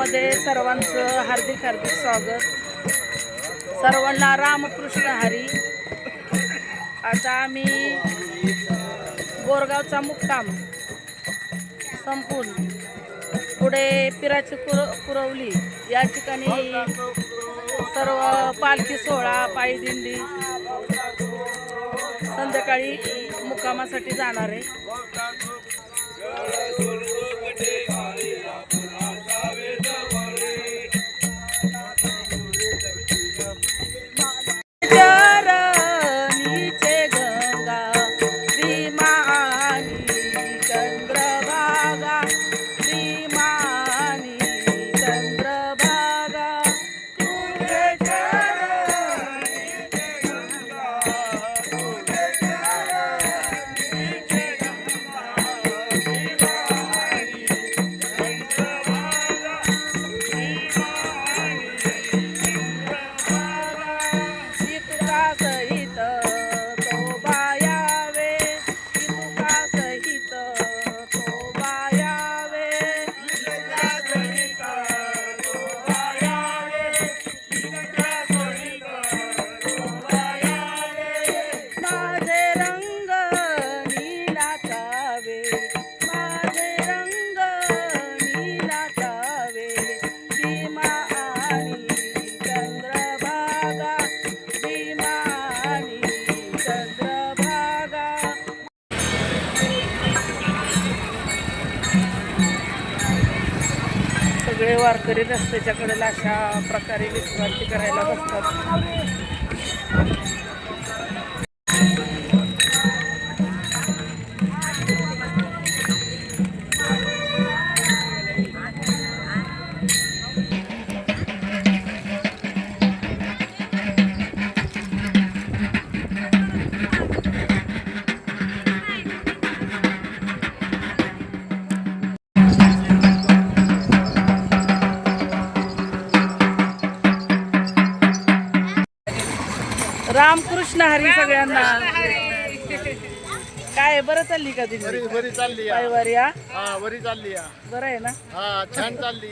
व्हिडिओमध्ये सर्वांचं हार्दिक हार्दिक स्वागत. सर्वांना रामकृष्ण हरी. आता आम्ही बोरगावचा मुक्काम संपून पुढे पिराची कुरवली या ठिकाणी सर्व पालखी सोहळा पायी दिंडी संध्याकाळी मुक्कामासाठी जाणार आहे. सगळे वारकरी रस्त्याच्या कडेला अशा प्रकारे विश्रांती करायला बसतात. रामकृष्ण हरी सगळ्यांना. काय बरं चालली का दिंडी? बरी चालली पायवारी? वरी चालली बरं आहे ना? छान चालली.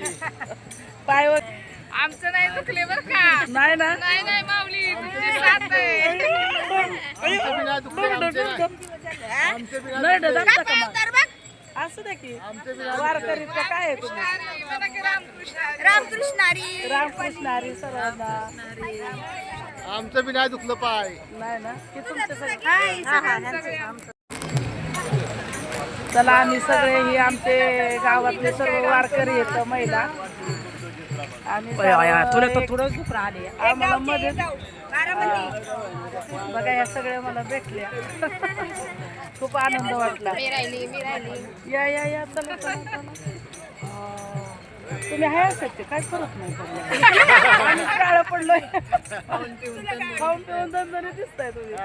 पायवर आमचं नाही दुखले बर का? नाही ना? नाही माऊली तुमची साथ आहे. असू द्या की वारकरी काय आहे तुम्ही? रामकृष्ण हरी. रामकृष्ण हरी सर्वांना. आमचं बी नाही दुखलं पाय. नाही ना? की तुमचं चला आम्ही सगळे ही आमचे गावातले सर्व वारकरी येतं महिला आणि आम्हाला मध्ये बघा या सगळ्या मला भेटल्या. खूप आनंद वाटला. या या या चला चला. तुम्ही आहे असते काय करत नाही. आम्ही काळं पडलोय. खाऊन पिऊन दणदणी दिसताय तुम्ही.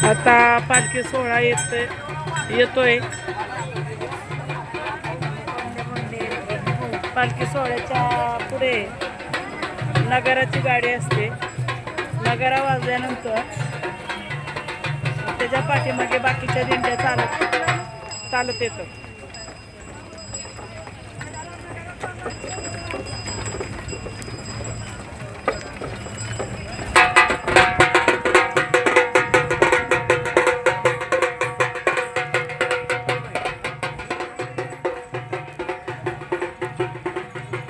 आता पालखी सोहळा येतोय. पालखी सोहळ्याच्या पुढे नगाराची गाडी असते. नगारा वाजल्यानंतर त्याच्या पाठीमागे बाकीच्या दिंड्या चालत येतात.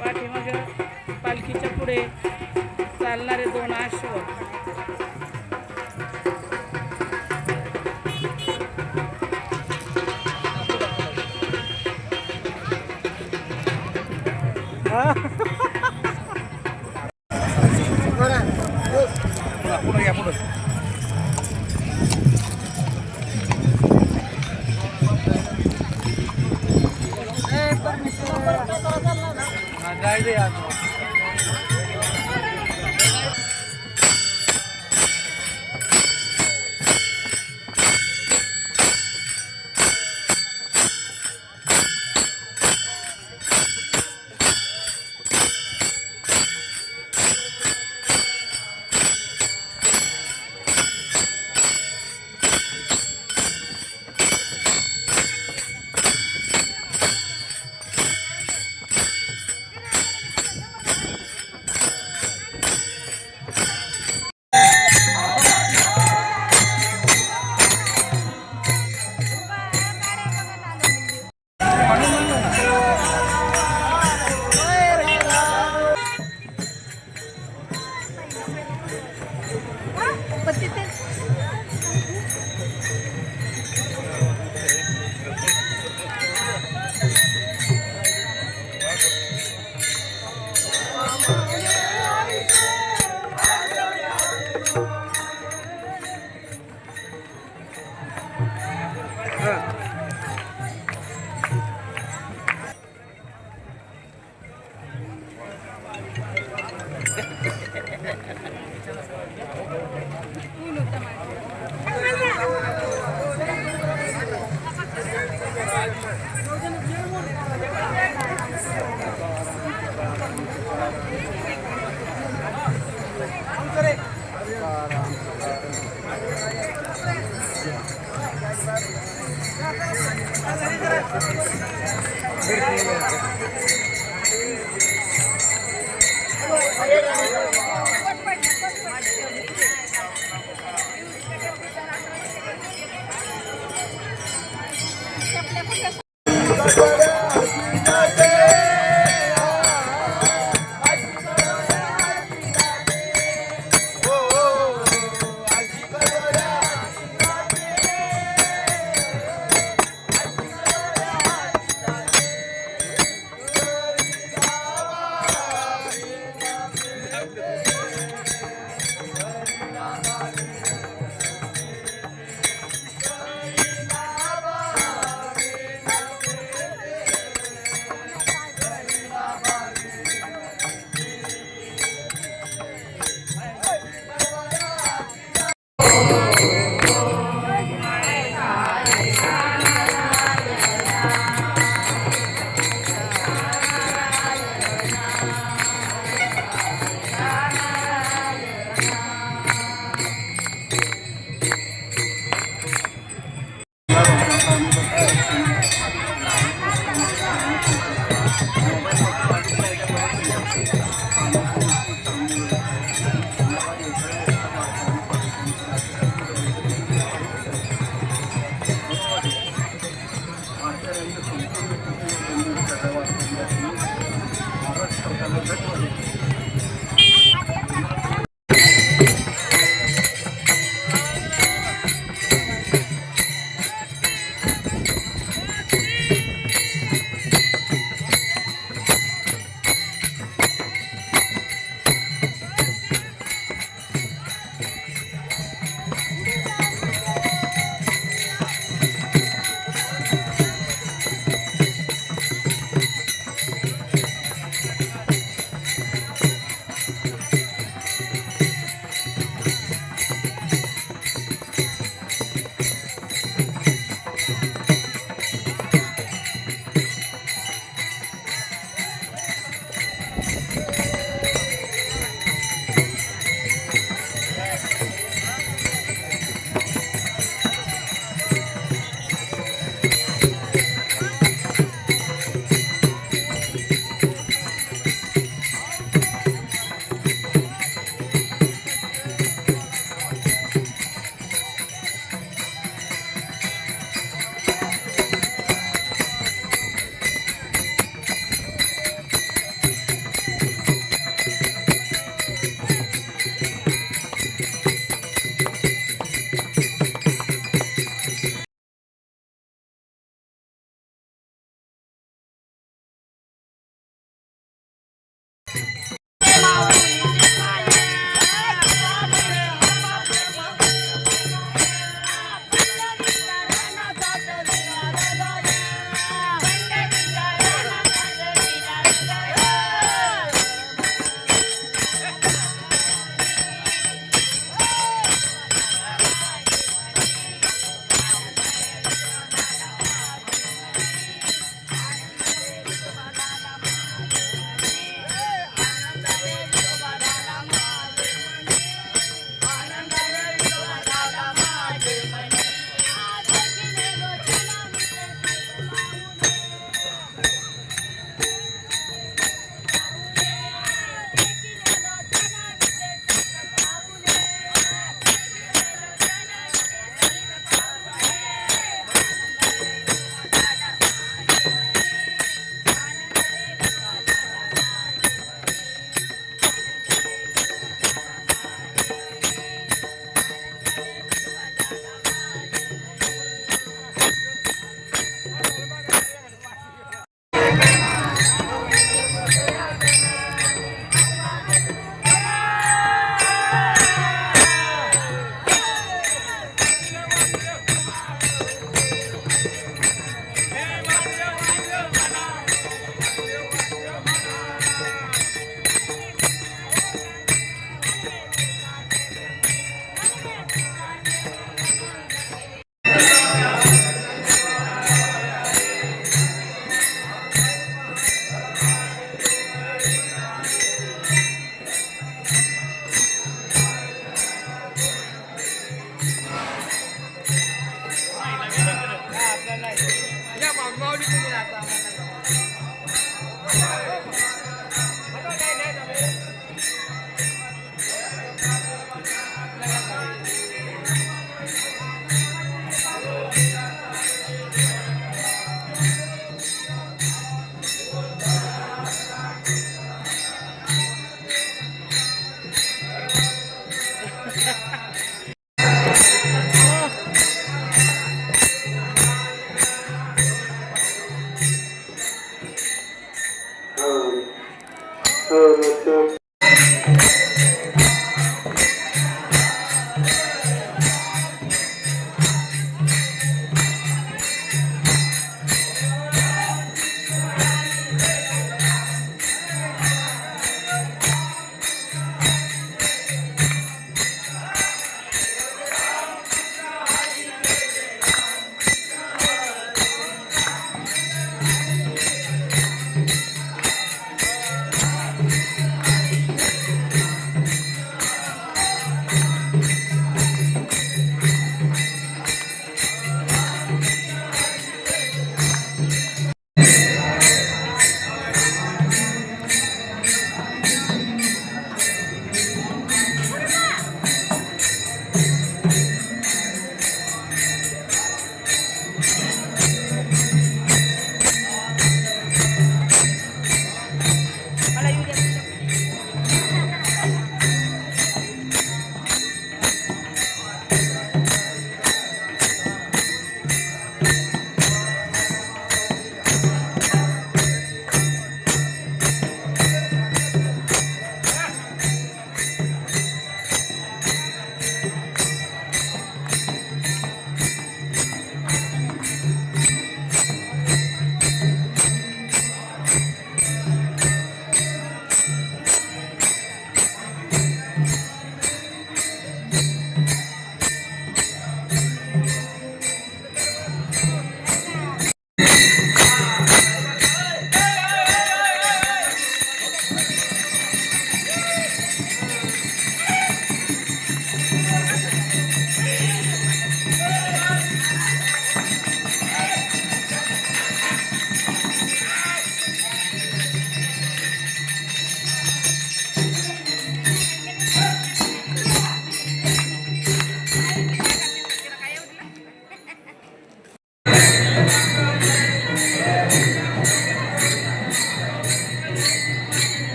पाठीमागे पालखीच्या पुढे चालणारे 2 अश्व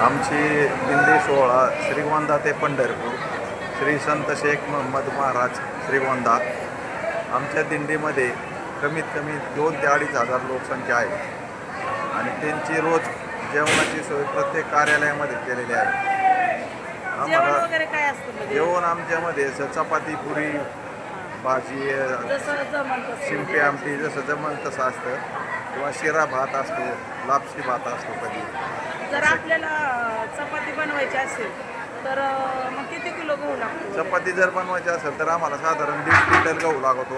आमची दिंडी सोहळा श्रीगोंदा ते पंढरपूर श्री संत शेख महम्मद महाराज श्रीगोंदा आमच्या दिंडीमध्ये कमीत कमी 2 ते 2,500 लोकसंख्या आहे आणि त्यांची रोज जेवणाची सोय प्रत्येक कार्यालयामध्ये केलेली आहे. जेवण वगैरे काय असतं म्हणजे? जेवण आमच्यामध्ये चपाती पुरी भाजी जसं जमन तसं. शिंपी आमटी जसं जमन तसं असतं किंवा शिरा भात असतो लापशी भात असतो कधी. जर आपल्याला चपाती बनवायची असेल तर मग किती किलो गहू लागतो? चपाती जर बनवायची असेल तर आम्हाला साधारण 1.5 क्विंटल गहू लागतो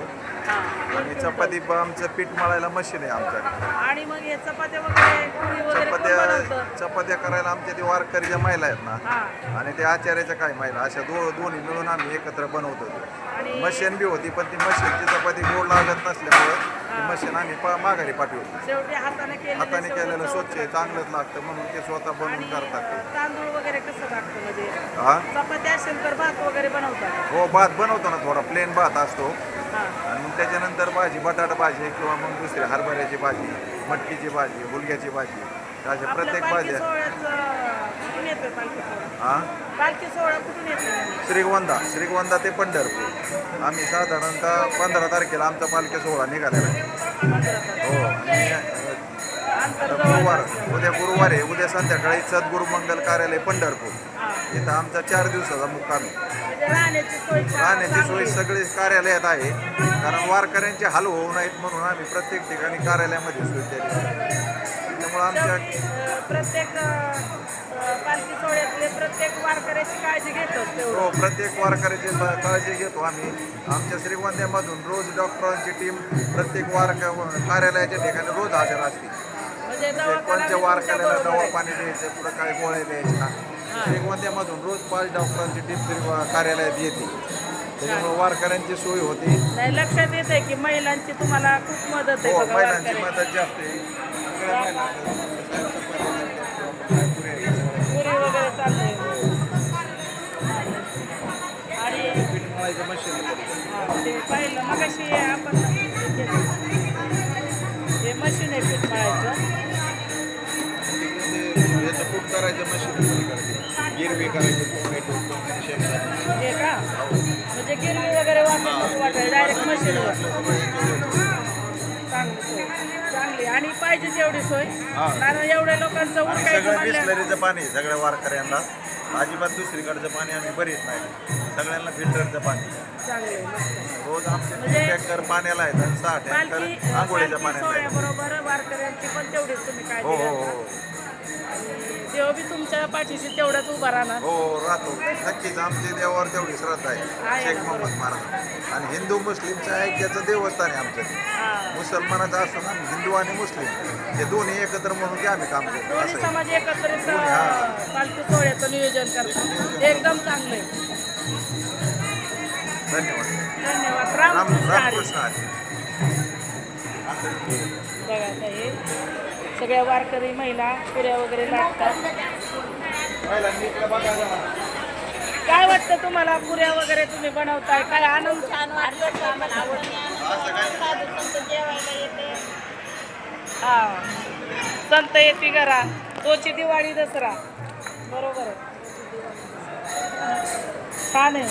आणि चपाती आमचं पीठ मळायला मशीन आहे आमच्याकडे. आणि मग हे चपात्या वगैरे पुरी वगैरे कोण बनवतं? चपात्या करायला आमच्या ते वारकरीच्या महिला आहेत ना हां. आणि ते आचार्याच्या काही महिला अशा दोन्ही मिळून आम्ही एकत्र बनवतो. आणि मशीन बी होती पण ती मशीनची चपाती गोड लागत नसल्यामुळं हा. मशीन आम्ही माघारी पाठवतो. शेवटी हाताने हाताने केलेलं स्वच्छ आहे, लागतं. चांगलंच लागतं म्हणून ते स्वतः बनवून आणि करतात ते. तांदूळ वगैरे कसं लागतं म्हणजे हा चपाती असेल तर भात वगैरे बनवतात. हो, भात बनवतो ना, थोडा प्लेन भात असतो हा आणि मग त्याच्यानंतर भाजी, बटाटा भाजी किंवा मग दुसरी हरभऱ्याची भाजी, मटकीची भाजी, हुलग्याची भाजी, अशा आपल्या प्रत्येक पालखी भाज्या. सोहळ्याचं कुठून येतोय पालखी सोहळा? हा पालखी सोहळा कुठून येतोय? श्रीगोंदा ते पंढरपूर. आम्ही साधारणतः 15 तारखेला आमचा पालखी सोहळा निघालेला आहे. 15 तारखेला. हो, आणि अंतर आता जवळ गुरुवार, असल्यामुळे. उद्या गुरुवार आहे. उद्या संध्याकाळी सद्गुरू मंगल कार्यालय पंढरपूर हा. इथं आमचा 4 दिवसाचा मुक्काम आहे. म्हणजे राहण्याची सोय राहण्याची सोय चांगली. सगळी कार्यालयात आहे, कारण वारकऱ्यांचे हाल होऊ नयेत म्हणून आम्ही प्रत्येक ठिकाणी कार्यालयामध्ये सोय केली आहे. त्यामुळे आमच्या प्रत्येक पालखी सोहळ्यातले प्रत्येक वारकऱ्याची काळजी घेतो तेवढं. हो, प्रत्येक वारकऱ्याची काळजी घेतो आम्ही. आमच्या श्रीगोंद्यामधून रोज डॉक्टरांची टीम प्रत्येक कार्यालयाच्या ठिकाणी रोज हजर असते. म्हणजे कोणत्या वारकऱ्याला दवाखाना दवा पाणी द्यायचं, पुढं काय गोळ्या द्यायच्या. श्रीगोंद्यामधून रोज 5 डॉक्टरांची टीम कार्यालयात येते, त्याच्यामुळे वारकऱ्यांची सोय होती. नाही लक्षात येते की महिलांची तुम्हाला खूप मदत आहे हो, बघा महिलांची वारकऱ्यांची. मदत जास्त आहे. सगळ्या महिलांची पुरी वगैरे चाललंय आणि पीठ मळायचं मशीन ते पाहिलं मगाशी आपण हे मशीन आहे पीठ मळायचं. याचं कूट करायचं मशीन, गिरवी करायची टोमॅटो शेंगदाणे. हे का म्हणजे गिरवी वगैरे वाटायला डायरेक्ट मशीनवर. चांगली आणि पाहिजे तेवढी सोय, हा. कारण एवढ्या लोकांचं आणि उरकायचं सगळं म्हणलं. बिसलरीचं पाणी सगळ्या वारकऱ्यांना, अजिबात दुसरीकडचं पाणी आम्ही भरीत नाही. सगळ्यांना फिल्टरचं पाणी चांगले मस्त. रोज आमचे म्हणजे 3 टँकर पाण्याला आहेत आणि 6 टँकर पालखी आंघोळीच्या पाण्याला आहेत. सोहळ्याबरोबर वारकऱ्यांची पण तेवढीच तुम्ही काळजी हो हो घ्या. हो देव बी तुमच्या पाठीशी तेवढाच उभा राहणार. हो, राहतो नक्कीच. आमची देवावर तेवढी श्रद्धा आहे, आहे शेख ना, मोहम्मद महाराज. आणि हिंदू मुस्लिमच्या ऐक्याचं देवस्थान आहे आमचं ते. हा. मुसलमानाचं असून आम्ही हिंदू आणि मुस्लिम हे दोन्ही एकत्र म्हणून की आम्ही काम करतो दोन्ही असं आहे. समाज एकत्रित हा. पालखी सोहळ्याचं नियोजन करतात. ते एकदम चांगलं आहे. धन्यवाद. धन्यवाद. रामकृष्ण हरी. रामकृष्ण हरी. बघा आता हे सगळ्या वारकरी महिला पुऱ्या वगैरे लागतात. काय वाटतं तुम्हाला पुऱ्या वगैरे तुम्ही बनवताय? काय आनंद? छान वाटतं. हा, संत येते घरा, तोची दिवाळी दसरा. बरोबर आहे. छान आहे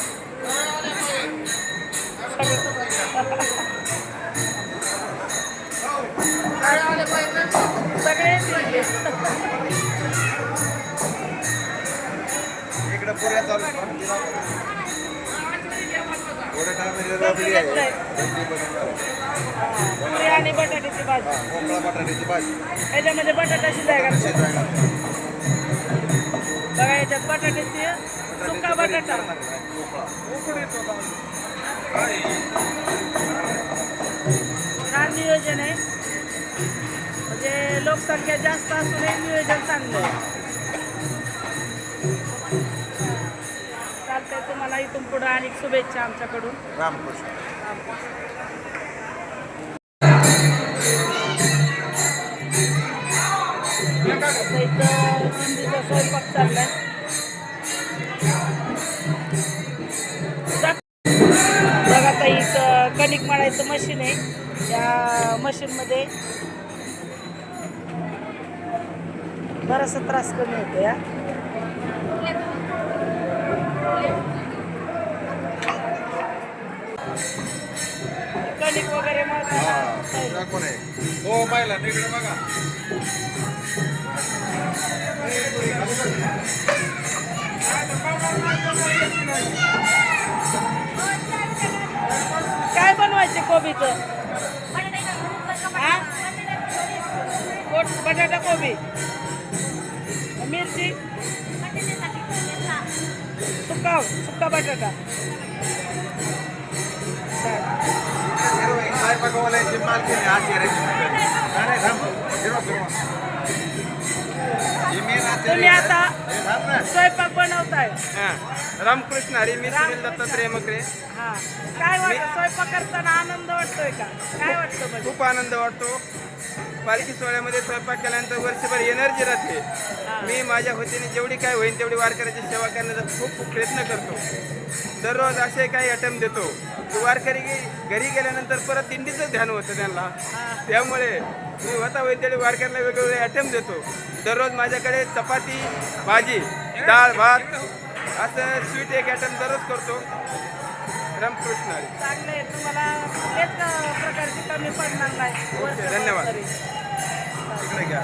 सगळे येतील. इकडे पुऱ्या चालू आहेत. थोड्या टायमाने रबडी आहे. रबडी बनवणार. पुरी आणि बटाट्याची भाजी. मोकळा बटाट्याची भाजी याच्यामध्ये बटाटा शिजाय घालतो. शिजायला. बघा याच्यात बटाट्याची सुका बटाटा. छान नियोजन आहे. म्हणजे लोकसंख्या जास्त असूनही नियोजन चांगलं आहे. चालतंय. तुम्हाला इथून पुढं आणि शुभेच्छा आमच्याकडून. रामकृष्ण. आता इथं हिंदीचा स्वयंपाक चाललाय. बघा आता इथं कणिक मळायचं मशीन आहे. या मशीनमध्ये बराचसा त्रास कमी होतो. या कणिक वगैरे मळताना कोण आहे? हो, पाहिला इकडे बघा. काय बनवायचे कोबीचं? हा? बटाटा कोबी, मिरची, सुका बटाटा. काय पकवायची मालकी नाही, आज येरायची नाही. थांब, फिरवा. तुम्ही आता स्वयंपाक बनवताय. रामकृष्ण हरी. मी सुनील दत्तात्रय मकरे. हा, काय वाटतं स्वयंपाक करताना आनंद वाटतोय का? काय वाटतं म्हणजे? खूप आनंद वाटतो. पालखी सोहळ्यामध्ये स्वयंपाक केल्यानंतर वर्षभर एनर्जी राहते. मी माझ्या वतीने जेवढी काय होईल तेवढी वारकऱ्याची सेवा करण्याचा खूप खूप प्रयत्न करतो. दररोज असे काही अटेम्प्ट देतो की वारकरी घरी गेल्यानंतर परत दिंडीचं ध्यान होतं त्यांना. त्यामुळे मी होता होईल तेवढे वारकऱ्यांना वेगवेगळे अटेम्प्ट देतो. दररोज माझ्याकडे चपाती, भाजी, डाळ, भात असं स्वीट एक आयटम दररोज करतो. रामकृष्ण हरी. चांगलं आहे. तुम्हाला कुठल्याच प्रकारची कमी पडणार नाही. धन्यवाद. तरी. इकडे घ्या.